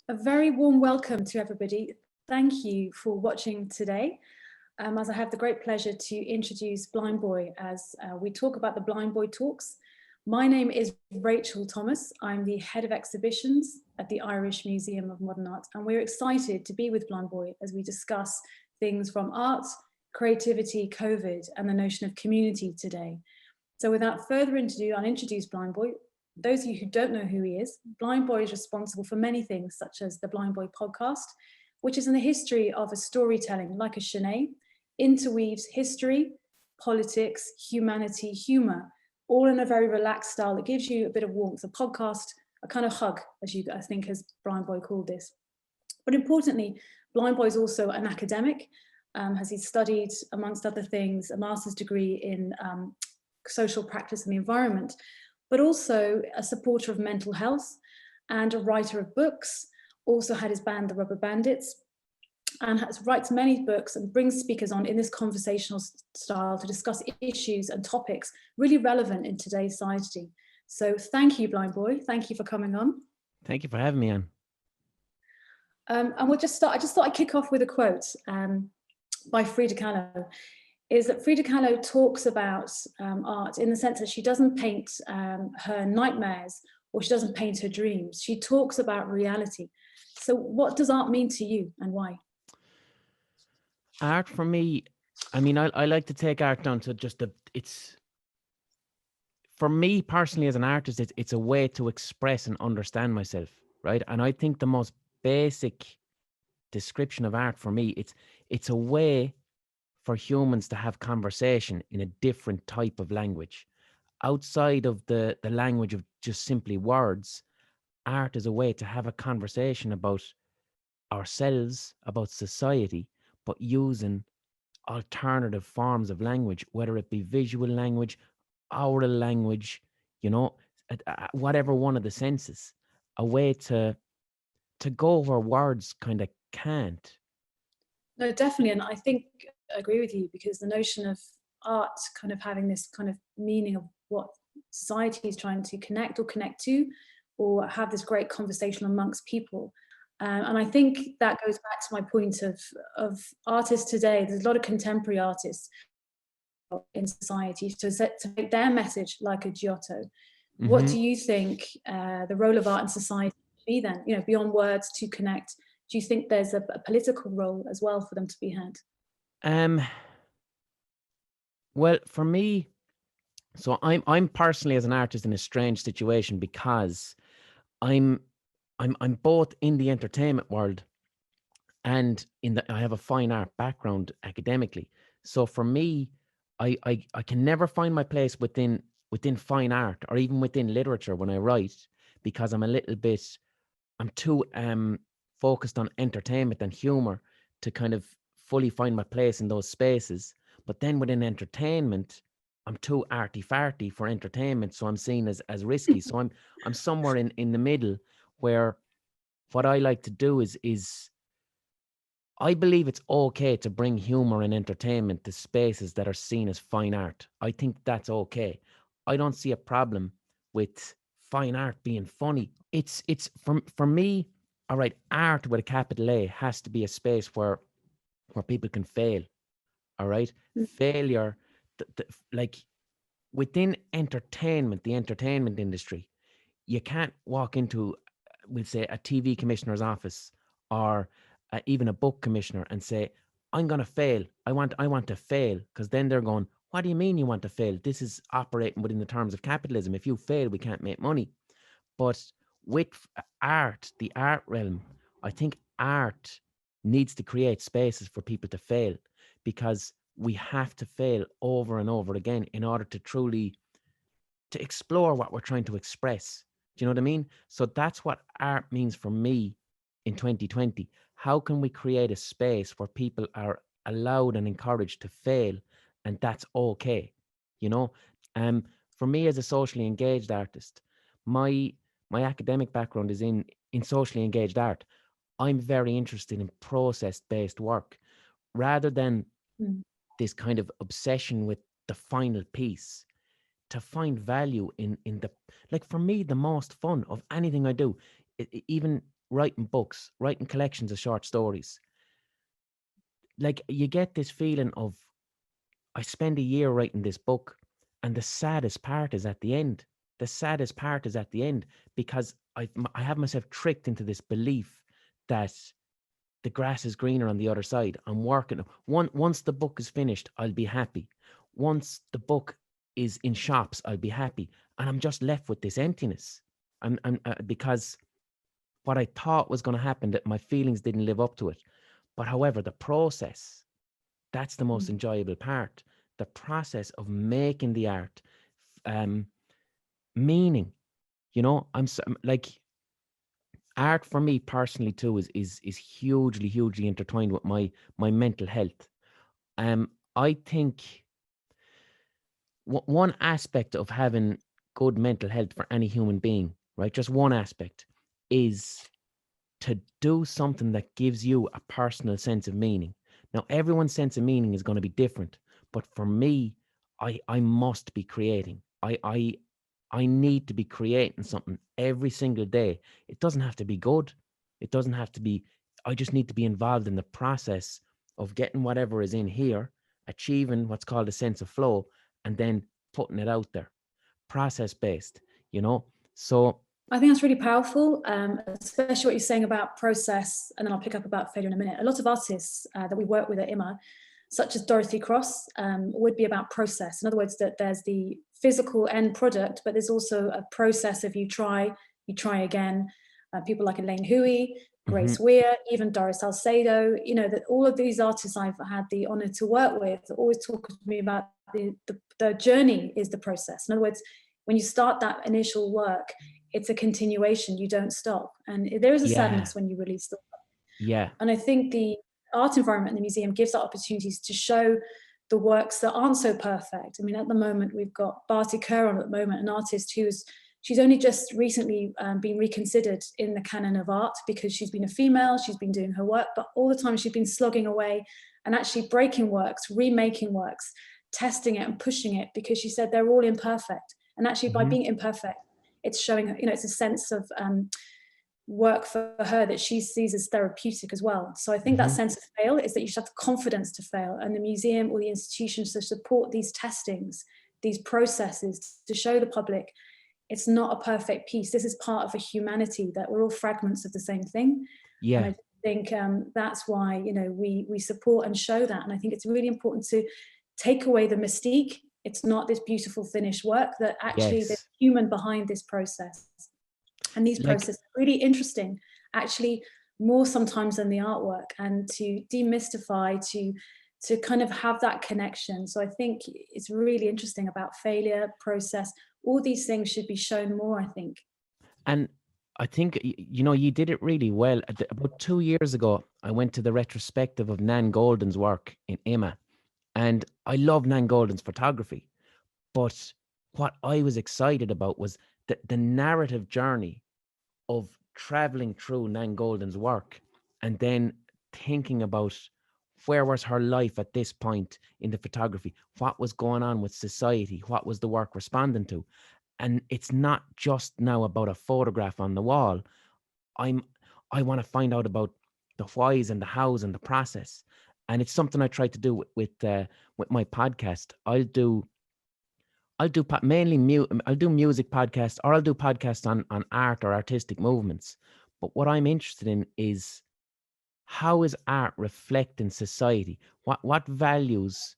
A very warm welcome to everybody. Thank you for watching today. As I have the great pleasure to introduce Blindboy as we talk about the Blindboy Talks. My name is Rachel Thomas. I'm the head of exhibitions at the Irish Museum of Modern Art, and we're excited to be with Blindboy as we discuss things from art, creativity, COVID, and the notion of community today. So without further ado, I'll introduce Blindboy. Those of you who don't know who he is, Blindboy is responsible for many things, such as the Blindboy Podcast, which is in the history of a storytelling like a Shanae, interweaves history, politics, humanity, humor, all in a very relaxed style that gives you a bit of warmth. A podcast, a kind of hug, I think, as Blindboy called this. But importantly, Blindboy is also an academic, as he studied, amongst other things, a master's degree in social practice and the environment, but also a supporter of mental health and a writer of books. Also had his band, the Rubberbandits, and writes many books and brings speakers on in this conversational style to discuss issues and topics really relevant in today's society. So thank you, Blindboy. Thank you for coming on. Thank you for having me on. And we'll just start. I just thought I'd kick off with a quote by Frida Kahlo. Is that Frida Kahlo talks about art in the sense that she doesn't paint her nightmares or she doesn't paint her dreams. She talks about reality. So what does art mean to you and why? Art for me, I mean, I like to take art down to just it's, for me personally as an artist, it's a way to express and understand myself, right? And I think the most basic description of art for me, it's a way for humans to have conversation in a different type of language. Outside of the language of just simply words, art is a way to have a conversation about ourselves, about society, but using alternative forms of language, whether it be visual language, oral language, whatever one of the senses, a way to go where words kind of can't. No, definitely. And I think I agree with you, because the notion of art kind of having this kind of meaning of what society is trying to connect to, or have this great conversation amongst people. And I think that goes back to my point of artists today. There's a lot of contemporary artists in society to make their message like a Giotto. Mm-hmm. What do you think the role of art in society should be then? Beyond words to connect. Do you think there's a political role as well for them to be had? Well, for me, so I'm personally as an artist in a strange situation, because I'm both in the entertainment world and I have a fine art background academically. So for me, I can never find my place within fine art or even within literature when I write, because I'm too focused on entertainment and humor to kind of fully find my place in those spaces. But then within entertainment, I'm too arty-farty for entertainment, so I'm seen as risky. So I'm somewhere in the middle, where what I like to do is I believe it's okay to bring humor and entertainment to spaces that are seen as fine art. I think that's okay. I don't see a problem with fine art being funny. It's for me, all right, art with a capital A has to be a space where people can fail. All right. Mm-hmm. Failure, like within entertainment, the entertainment industry, you can't walk into, we'll say, a TV commissioner's office or even a book commissioner and say, I'm going to fail. I want to fail. Because then they're going, what do you mean you want to fail? This is operating within the terms of capitalism. If you fail, we can't make money. But with art, the art realm, I think art needs to create spaces for people to fail, because we have to fail over and over again in order to truly to explore what we're trying to express. Do you know what I mean? So that's what art means for me in 2020. How can we create a space where people are allowed and encouraged to fail, and that's okay? For me as a socially engaged artist, my academic background is in socially engaged art. I'm very interested in process-based work rather than this kind of obsession with the final piece. To find value in the, like, for me, the most fun of anything I do, even writing books, writing collections of short stories, like you get this feeling of, I spend a year writing this book, and the saddest part is at the end. The saddest part is at the end, because I have myself tricked into this belief that the grass is greener on the other side. I'm working. Once the book is finished, I'll be happy. Once the book is in shops, I'll be happy. And I'm just left with this emptiness. Because what I thought was going to happen, that my feelings didn't live up to it. But however, the process, that's the most enjoyable part. The process of making the art, meaning, like, art for me personally too is hugely intertwined with my mental health. I think one aspect of having good mental health for any human being, right? Just one aspect, is to do something that gives you a personal sense of meaning. Now, everyone's sense of meaning is going to be different, but for me, I must be creating. I need to be creating something every single day. It doesn't have to be good. It doesn't have to be, I just need to be involved in the process of getting whatever is in here, achieving what's called a sense of flow, and then putting it out there. Process based, So I think that's really powerful, especially what you're saying about process, and then I'll pick up about failure in a minute. A lot of artists that we work with at IMMA, such as Dorothy Cross, would be about process. In other words, that there's the physical end product, but there's also a process of you try again. People like Elaine Huey, Grace Weir, even Doris Salcedo, that all of these artists I've had the honor to work with always talk to me about the journey is the process. In other words, when you start that initial work, it's a continuation. You don't stop. And there is a sadness when you release the work. Yeah. And I think the art environment in the museum gives us opportunities to show the works that aren't so perfect. I mean, at the moment, we've got Barty Kerr on at the moment, an artist she's only just recently been reconsidered in the canon of art because she's been a female, she's been doing her work, but all the time she's been slogging away and actually breaking works, remaking works, testing it and pushing it, because she said they're all imperfect. And actually by being imperfect, it's showing, it's a sense of work for her that she sees as therapeutic as well. So I think that sense of fail is that you should have the confidence to fail, and the museum or the institutions to support these testings, these processes, to show the public it's not a perfect piece. This is part of a humanity, that we're all fragments of the same thing. Yeah. And I think that's why, we support and show that. And I think it's really important to take away the mystique. It's not this beautiful finished work, that actually there's human behind this process. And these processes are really interesting, actually more sometimes than the artwork, and to demystify, to kind of have that connection. So I think it's really interesting about failure, process, all these things should be shown more, I think. And I think, you did it really well. About 2 years ago, I went to the retrospective of Nan Goldin's work in IMMA. And I love Nan Goldin's photography. But what I was excited about was the narrative journey of traveling through Nan Goldin's work, and then thinking about where was her life at this point in the photography, what was going on with society, what was the work responding to. And it's not just now about a photograph on the wall. I want to find out about the whys and the hows and the process. And it's something I try to do with my podcast. I'll do music podcasts, or I'll do podcasts on art or artistic movements. But what I'm interested in is, how is art reflecting society? What values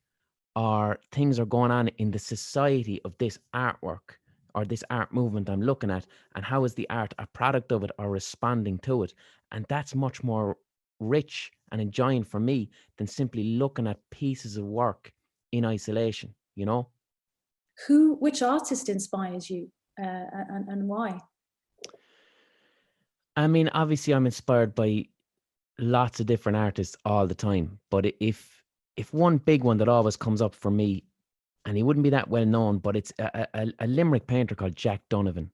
or things are going on in the society of this artwork or this art movement I'm looking at, and how is the art a product of it or responding to it? And that's much more rich and enjoying for me than simply looking at pieces of work in isolation, Which artist inspires you, and why? I mean, obviously I'm inspired by lots of different artists all the time, but if one big one that always comes up for me, and he wouldn't be that well known, but it's a Limerick painter called Jack Donovan.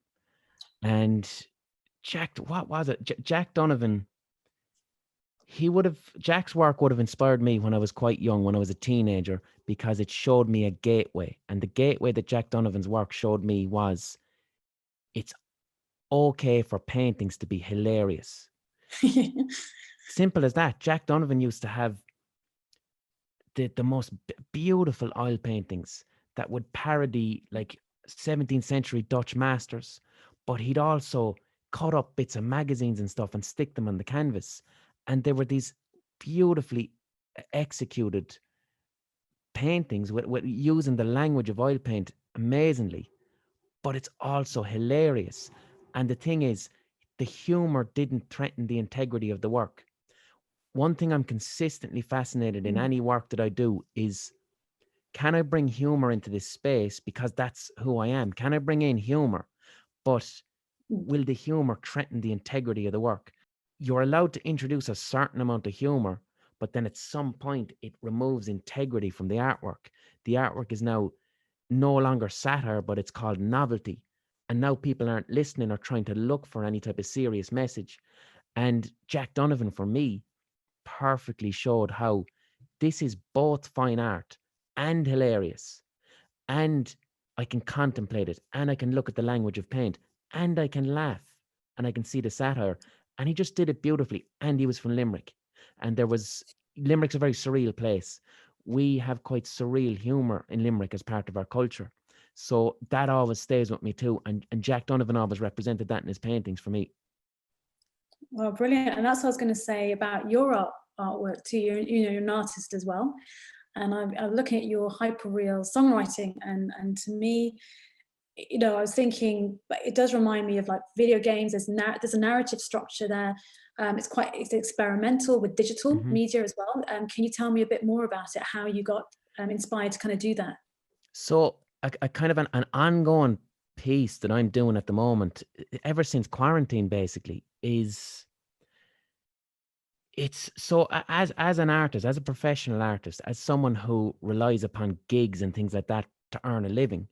And Jack Donovan, Jack's work would have inspired me when I was quite young, when I was a teenager, because it showed me a gateway. And the gateway that Jack Donovan's work showed me was, it's okay for paintings to be hilarious. Simple as that. Jack Donovan used to have the most beautiful oil paintings that would parody like 17th century Dutch masters, but he'd also cut up bits of magazines and stuff and stick them on the canvas. And there were these beautifully executed paintings with using the language of oil paint amazingly, but it's also hilarious. And the thing is, the humor didn't threaten the integrity of the work. One thing I'm consistently fascinated in any work that I do is, can I bring humor into this space because that's who I am? Can I bring in humor, but will the humor threaten the integrity of the work? You're allowed to introduce a certain amount of humor, but then at some point it removes integrity from the artwork. The artwork is now no longer satire, but it's called novelty. And now people aren't listening or trying to look for any type of serious message. And Jack Donovan, for me, perfectly showed how this is both fine art and hilarious. And I can contemplate it, and I can look at the language of paint, and I can laugh, and I can see the satire. And he just did it beautifully. And he was from Limerick. And Limerick's a very surreal place. We have quite surreal humor in Limerick as part of our culture. So that always stays with me too. And Jack Donovan always represented that in his paintings for me. Well, brilliant. And that's what I was going to say about your artwork too. You're an artist as well. And I'm looking at your Hyperreal songwriting, and to me, I was thinking, but it does remind me of like video games. There's a narrative structure there. It's experimental with digital media as well. Can you tell me a bit more about it? How you got inspired to kind of do that? So a kind of an ongoing piece that I'm doing at the moment, ever since quarantine, basically, is it's so as an artist, as a professional artist, as someone who relies upon gigs and things like that to earn a living,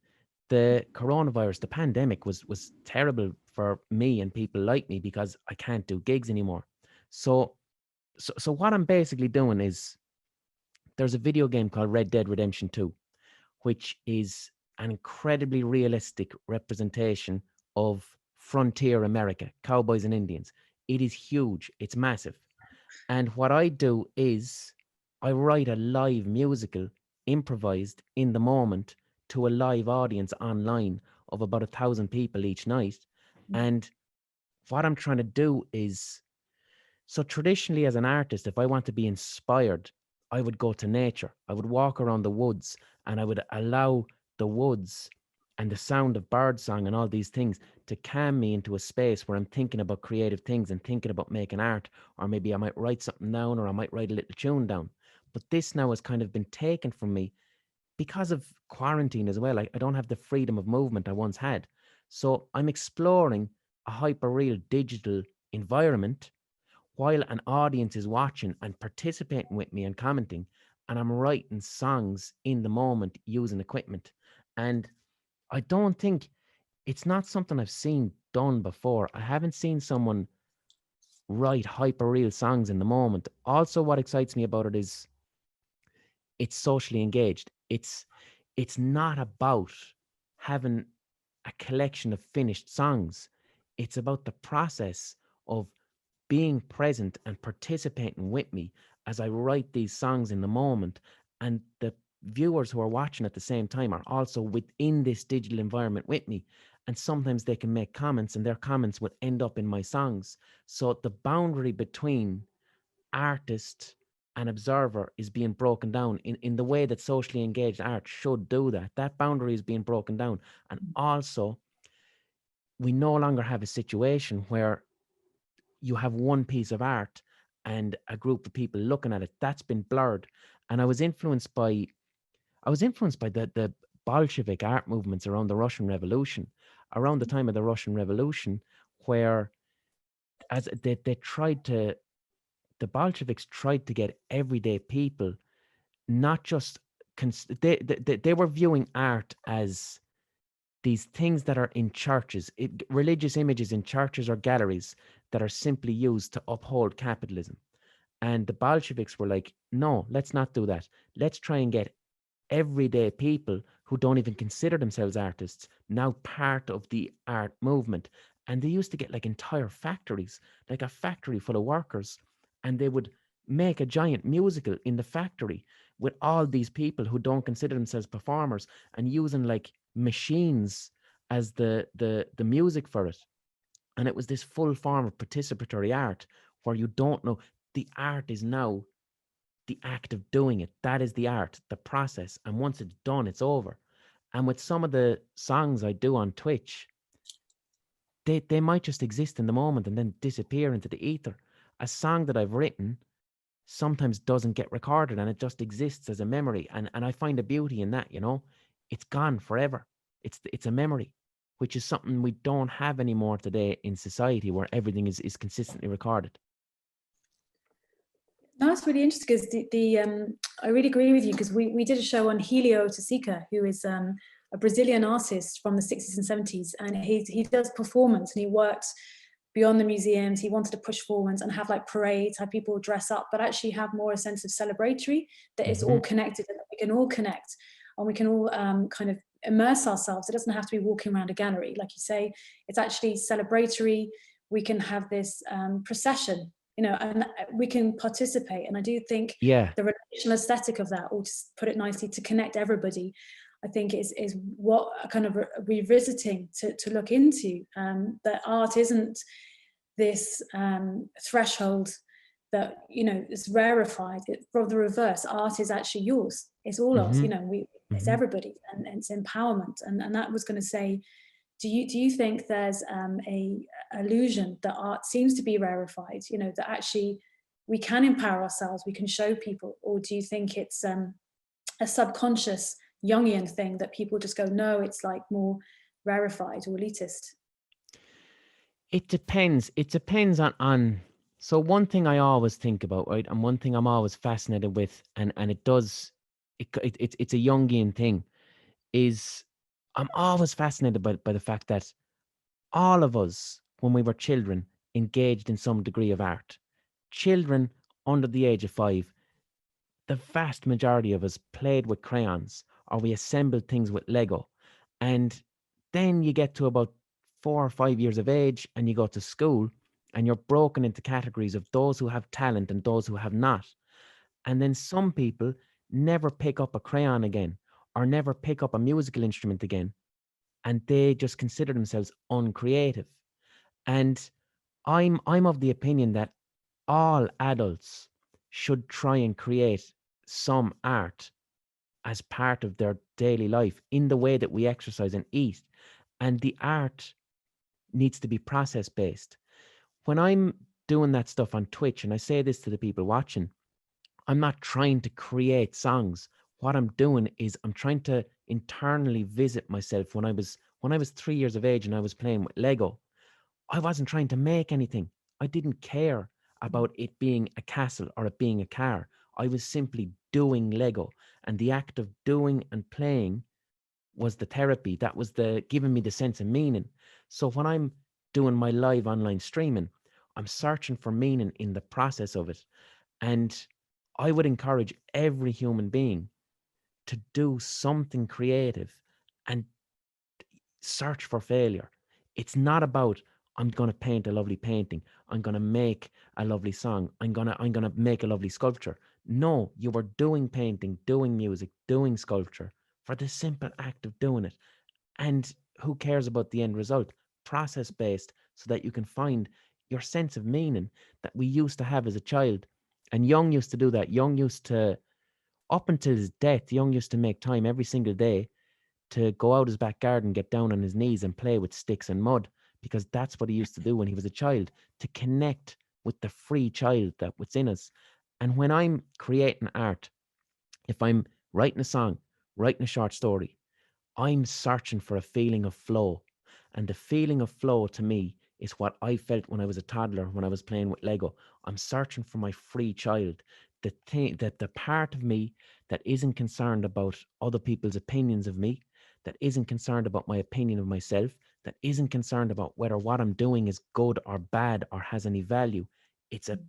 the coronavirus, the pandemic was terrible for me and people like me because I can't do gigs anymore. So what I'm basically doing is, there's a video game called Red Dead Redemption 2, which is an incredibly realistic representation of frontier America, cowboys and Indians. It is huge. It's massive. And what I do is I write a live musical, improvised in the moment, to a live audience online of about 1,000 people each night. And what I'm trying to do is, so traditionally as an artist, if I want to be inspired, I would go to nature. I would walk around the woods, and I would allow the woods and the sound of birdsong and all these things to calm me into a space where I'm thinking about creative things and thinking about making art, or maybe I might write something down, or I might write a little tune down. But this now has kind of been taken from me because of quarantine as well. I don't have the freedom of movement I once had. So I'm exploring a hyperreal digital environment while an audience is watching and participating with me and commenting, and I'm writing songs in the moment using equipment. And I don't think, it's not something I've seen done before. I haven't seen someone write hyperreal songs in the moment. Also, what excites me about it is it's socially engaged. It's not about having a collection of finished songs. It's about the process of being present and participating with me as I write these songs in the moment. And the viewers who are watching at the same time are also within this digital environment with me. And sometimes they can make comments, and their comments would end up in my songs. So the boundary between artist and observer is being broken down in the way that socially engaged art should do that. That boundary is being broken down. And also, we no longer have a situation where you have one piece of art and a group of people looking at it. That's been blurred. And I was influenced by the Bolshevik art movements around the Russian Revolution, around the time of the Russian Revolution, where as they tried to, the Bolsheviks tried to get everyday people, not just, they were viewing art as these things that are in churches, religious images in churches or galleries that are simply used to uphold capitalism. And the Bolsheviks were like, no, let's not do that. Let's try and get everyday people who don't even consider themselves artists now part of the art movement. And they used to get like entire factories, like a factory full of workers, and they would make a giant musical in the factory with all these people who don't consider themselves performers, and using like machines as the music for it. And it was this full form of participatory art where you don't know, the art is now the act of doing it. That is the art, the process. And once it's done, it's over. And with some of the songs I do on Twitch, they might just exist in the moment and then disappear into the ether. A song that I've written sometimes doesn't get recorded, and it just exists as a memory. And I find a beauty in that, you know. It's gone forever. It's a memory, which is something we don't have anymore today in society, where everything is consistently recorded. No, that's really interesting, because I really agree with you, because we did a show on Helio Tasica, who is a Brazilian artist from the 60s and 70s, and he does performance, and he worked beyond the museums. He wanted to push forwards and have like parades, have people dress up, but actually have more a sense of celebratory, that it's all connected, and that we can all connect, and we can all kind of immerse ourselves. It doesn't have to be walking around a gallery, like you say. It's actually celebratory. We can have this procession, you know, and we can participate. And I do think Yeah. the relational aesthetic of that, or to put it nicely, to connect everybody, I think is what kind of revisiting to look into, that art isn't this threshold that, you know, is rarefied. It's from the reverse. Art is actually yours. It's all ours, you know, it's everybody, and it's empowerment. And that was going to say, do you think there's a illusion that art seems to be rarefied, you know, that actually we can empower ourselves, we can show people? Or do you think it's a subconscious Jungian thing that people just go, no, it's like more rarefied or elitist? It depends. It depends on. So one thing I always think about, right, and one thing I'm always fascinated with, and it's a Jungian thing, is I'm always fascinated by the fact that all of us, when we were children, engaged in some degree of art. Children under the age of 5, the vast majority of us played with crayons, or we assembled things with Lego. And then you get to about 4 or 5 years of age and you go to school, and you're broken into categories of those who have talent and those who have not. And then some people never pick up a crayon again, or never pick up a musical instrument again, and they just consider themselves uncreative. And I'm of the opinion that all adults should try and create some art as part of their daily life, in the way that we exercise and eat. And the art needs to be process based. When I'm doing that stuff on Twitch, and I say this to the people watching, I'm not trying to create songs. What I'm doing is I'm trying to internally visit myself. When I was 3 years of age and I was playing with Lego, I wasn't trying to make anything. I didn't care about it being a castle or it being a car. I was simply doing Lego, and the act of doing and playing was the therapy. That was the giving me the sense of meaning. So when I'm doing my live online streaming, I'm searching for meaning in the process of it. And I would encourage every human being to do something creative and search for failure. It's not about, I'm going to paint a lovely painting, I'm going to make a lovely song, I'm going to make a lovely sculpture. No, you were doing painting, doing music, doing sculpture for the simple act of doing it. And who cares about the end result? Process based, so that you can find your sense of meaning that we used to have as a child. And Young used to do that. Young used to, up until his death, Young used to make time every single day to go out his back garden, get down on his knees and play with sticks and mud, because that's what he used to do when he was a child, to connect with the free child that was in us. And when I'm creating art, if I'm writing a song, writing a short story, I'm searching for a feeling of flow. And the feeling of flow to me is what I felt when I was a toddler, when I was playing with Lego. I'm searching for my free child, the thing, that the part of me that isn't concerned about other people's opinions of me, that isn't concerned about my opinion of myself, that isn't concerned about whether what I'm doing is good or bad or has any value. It's a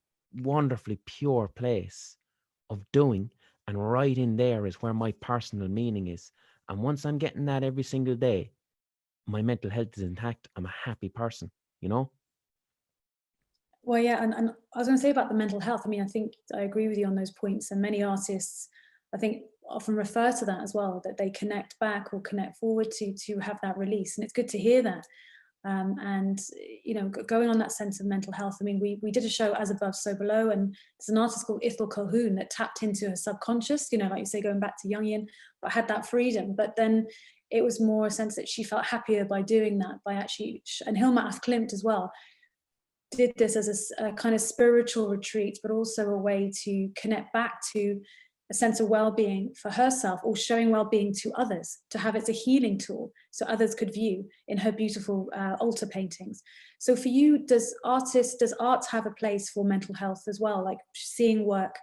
wonderfully pure place of doing. And right in there is where my personal meaning is. And once I'm getting that every single day, my mental health is intact. I'm a happy person. you know? Well, yeah, and I was going to say about the mental health. I mean, I think I agree with you on those points. And many artists, I think, often refer to that as well, that they connect back or connect forward to have that release. And it's good to hear that. And going on that sense of mental health. I mean, we did a show, As Above, So Below, and there's an artist called Ithel Colquhoun that tapped into her subconscious. Like you say, going back to Jungian, but had that freedom. But then it was more a sense that she felt happier by doing that, by actually, and Hilma af Klint as well, did this as a kind of spiritual retreat, but also a way to connect back to a sense of well-being for herself, or showing well-being to others, to have it as a healing tool so others could view in her beautiful altar paintings. So for you, does art have a place for mental health as well, like seeing work,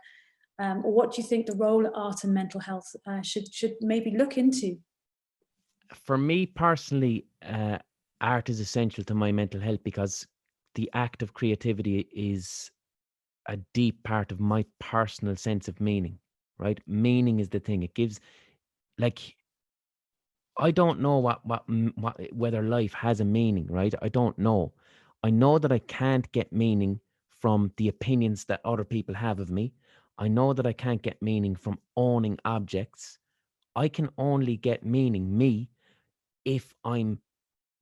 or what do you think the role of art and mental health should maybe look into? For me personally, art is essential to my mental health, because the act of creativity is a deep part of my personal sense of meaning, right? Meaning is the thing. It gives, like, I don't know whether life has a meaning, right? I don't know. I know that I can't get meaning from the opinions that other people have of me. I know that I can't get meaning from owning objects. I can only get meaning, me, if I'm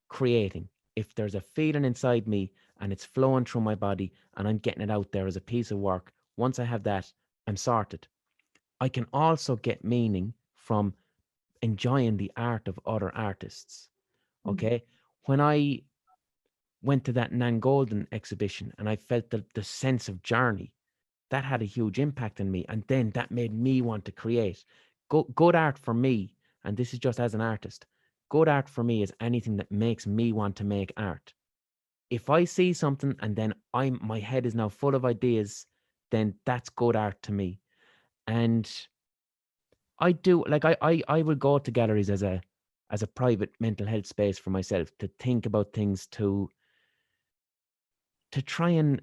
creating. If there's a feeling inside me and it's flowing through my body and I'm getting it out there as a piece of work, once I have that, I'm sorted. I can also get meaning from enjoying the art of other artists. Okay. When I went to that Nan Golden exhibition and I felt the sense of journey, that had a huge impact on me. And then that made me want to create. Good art for me, and this is just as an artist, good art for me is anything that makes me want to make art. If I see something and then my head is now full of ideas, then that's good art to me. And I do, like, I will go to galleries as a private mental health space for myself, to think about things, to try and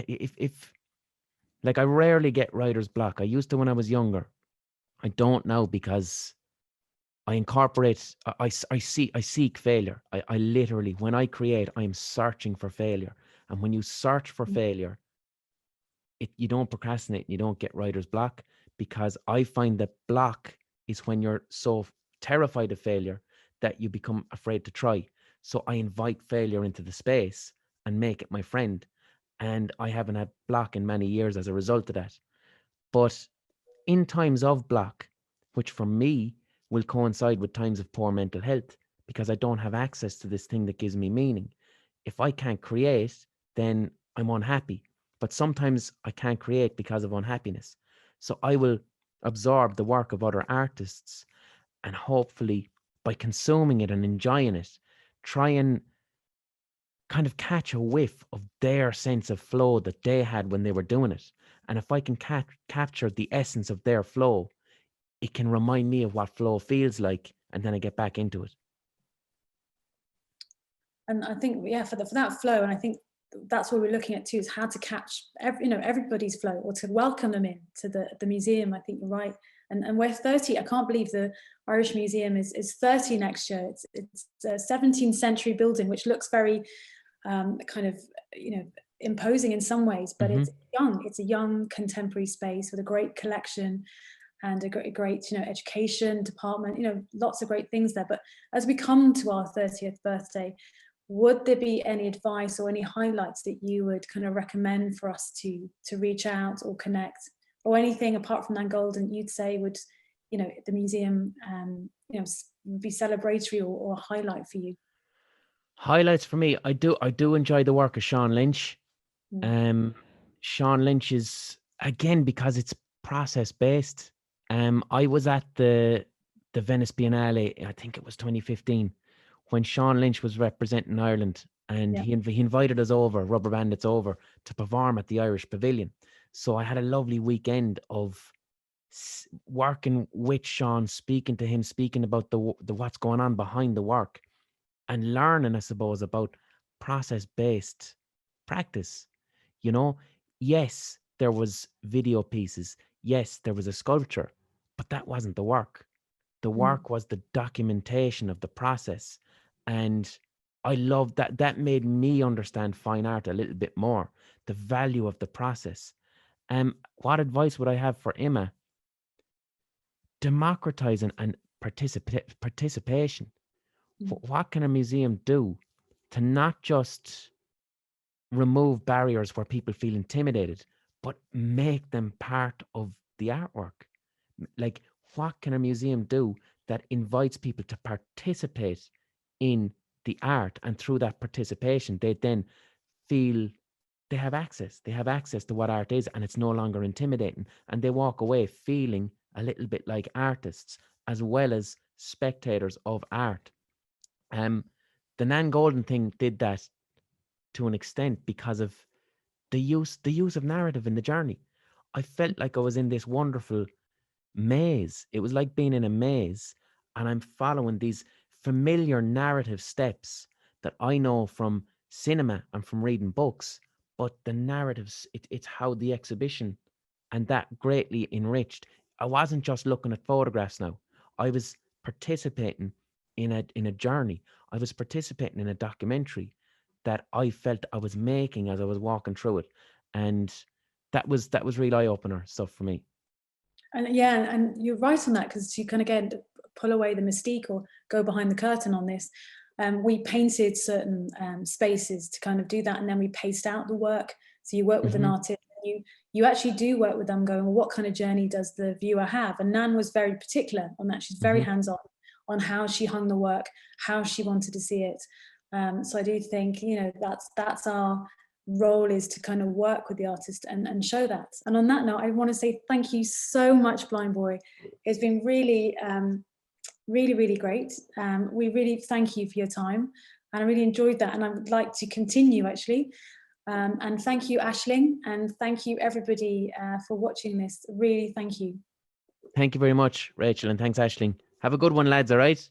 if like, I rarely get writer's block. I used to when I was younger. I don't now, because I incorporate, I seek failure. I literally, when I create, I'm searching for failure. And when you search for failure, you don't procrastinate, and you don't get writer's block, because I find that block is when you're so terrified of failure that you become afraid to try. So I invite failure into the space and make it my friend. And I haven't had block in many years as a result of that. But in times of block, which for me will coincide with times of poor mental health, because I don't have access to this thing that gives me meaning. If I can't create, then I'm unhappy. But sometimes I can't create because of unhappiness. So I will absorb the work of other artists, and hopefully by consuming it and enjoying it, try and kind of catch a whiff of their sense of flow that they had when they were doing it. And if I can capture the essence of their flow, it can remind me of what flow feels like, and then I get back into it. And I think, yeah, for that flow, and I think that's what we're looking at too, is how to catch everybody's flow, or to welcome them in to the museum. I think you're right. And we're 30. I can't believe the Irish Museum is 30 next year. It's a 17th century building, which looks very kind of, imposing in some ways, but it's young. It's a young contemporary space with a great collection and a great education department, lots of great things there. But as we come to our 30th birthday, would there be any advice or any highlights that you would kind of recommend for us to reach out or connect, or anything apart from Nan Golden you'd say would, the museum, be celebratory or a highlight for you? Highlights for me, I do enjoy the work of Sean Lynch. Sean Lynch is, again, because it's process based. I was at the Venice Biennale, I think it was 2015, when Sean Lynch was representing Ireland, and he invited us over, Rubberbandits, over to perform at the Irish Pavilion. So I had a lovely weekend of working with Sean, speaking to him, speaking about the what's going on behind the work, and learning, I suppose, about process-based practice. Yes, there was video pieces. Yes, there was a sculpture, but that wasn't the work. The work was the documentation of the process. And I love that. That made me understand fine art a little bit more, the value of the process. What advice would I have for IMMA? Democratizing and participation. What can a museum do to not just remove barriers where people feel intimidated, but make them part of the artwork? Like, what can a museum do that invites people to participate in the art, and through that participation they then feel they have access to what art is, and it's no longer intimidating, and they walk away feeling a little bit like artists as well as spectators of art. The Nan Golden thing did that to an extent because of the use of narrative in the journey. I felt like I was in this wonderful maze. It was like being in a maze, and I'm following these familiar narrative steps that I know from cinema and from reading books. But the narratives, it's how the exhibition, and that greatly enriched. I wasn't just looking at photographs now. I was participating in a journey. I was participating in a documentary that I felt I was making as I was walking through it. And that was real eye-opener stuff for me. And yeah, and you're right on that, because you can again pull away the mystique or go behind the curtain on this. We painted certain spaces to kind of do that, and then we paced out the work. So you work with an artist, and you actually do work with them, going, well, what kind of journey does the viewer have? And Nan was very particular on that. She's very hands-on on how she hung the work, how she wanted to see it. So I do think, you know, that's our role, is to kind of work with the artist and show that. And on that note, I want to say thank you so much, Blindboy. It's been really really great. We really thank you for your time, and I really enjoyed that, and I would like to continue actually. And thank you, Aisling, and thank you everybody for watching this. Really thank you. Thank you very much, Rachel, and thanks, Aisling. Have a good one, lads. All right.